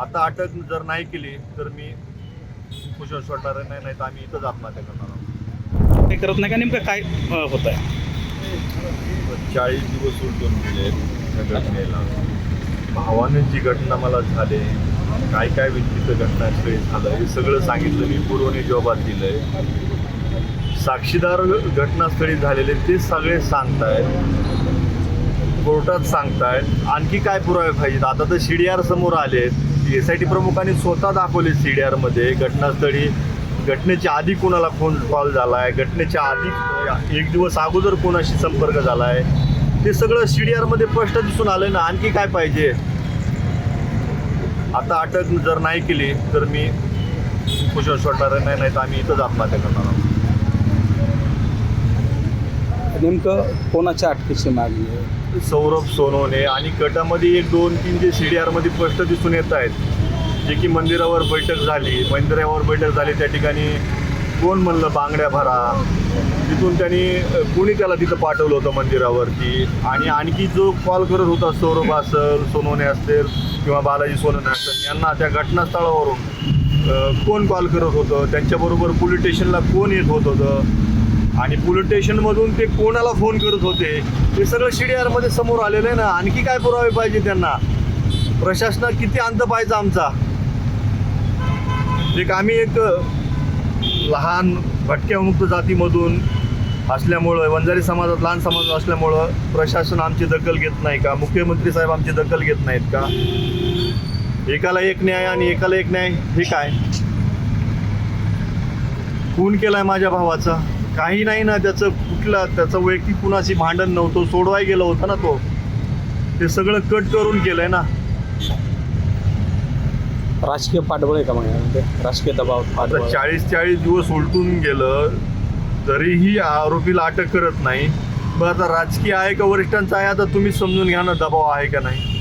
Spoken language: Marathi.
आता अटक जर नाही केली तर मी उपोषण सोडणार नाही तर आम्ही इथंच आत्महत्या करणार आहोत. ते करत नाही का नेमकं काय होत आहे? 40 दिवस उलटून गेले त्या घटनेला. भावाने जी घटना मला झाली, काय काय विचित्र घटनास्थळी झालं हे सगळं सांगितलं. मी पूर्वने जबाब दिलंय. साक्षीदार घटनास्थळी झालेले ते सगळे सांगतायत, कोर्टात सांगतायत. आणखी काय पुरावे पाहिजेत? आता तर CDR समोर आले. SIT प्रमुखांनी स्वतः दाखवले CDR मध्ये घटनास्थळी. घटनेच्या आधी कोणाला फोन कॉल झाला आहे, घटनेच्या आधी 1 दिवस अगोदर कोणाशी संपर्क झाला आहे, ते सगळं CDR मध्ये स्पष्ट दिसून आलं ना. आणखी काय पाहिजे? आता अटक जर नाही केली तर मी उपोषण सोडणार नाही तर आम्ही इथंच आत्महत्या करणार आहोत. नेमकं कोणाच्या अटकेची मागणी आहे? सौरभ सोनवणे आणि गटामध्ये 1, 2, 3 जे CDR मध्ये स्पष्ट दिसून येत आहेत, जे की मंदिरावर बैठक झाली. त्या ठिकाणी कोण म्हणलं बांगड्या भरा, तिथून त्यांनी कोणी त्याला तिथं पाठवलं होतं मंदिरावरती. आणि आणखी जो कॉल करत होता, सौरभ असेल, सोनवणे असतील किंवा बालाजी सोनवणे असेल, यांना त्या घटनास्थळावरून कोण कॉल करत होतं, त्यांच्याबरोबर पोलीस स्टेशनला कोण येत होतं आणि पोलीस स्टेशनमधून ते कोणाला फोन करत होते, हे सगळं CDR मध्ये समोर आलेलं आहे ना. आणखी काय पुरावे पाहिजे त्यांना? प्रशासनात किती अंत पाहायचा आमचा? आम्ही एक लहान भटक्यामुक्त जातीमधून असल्यामुळं, वंजारी समाजात लहान समाज असल्यामुळं प्रशासन आमची दखल घेत नाही का? मुख्यमंत्री साहेब आमची दखल घेत नाहीत का? एकाला एक न्याय आणि एकाला एक न्याय हे काय? खून केलाय माझ्या भावाचा, काही नाही ना त्याचं. त्याचं वैयक्तिक कुणाशी भांडण नव्हतं, सोडवाय गेलं होतं ना तो. ते सगळं कट करून केलंय ना. राजकीय पाठबळ आहे का मग यामध्ये? राजकीय दबाव आता 40 दिवस उलटून गेलं तरीही आरोपीला अटक करत नाही. मग आता राजकीय आहे का वरिष्ठांचा आहे? आता तुम्हीच समजून घ्या ना, दबाव आहे का नाही.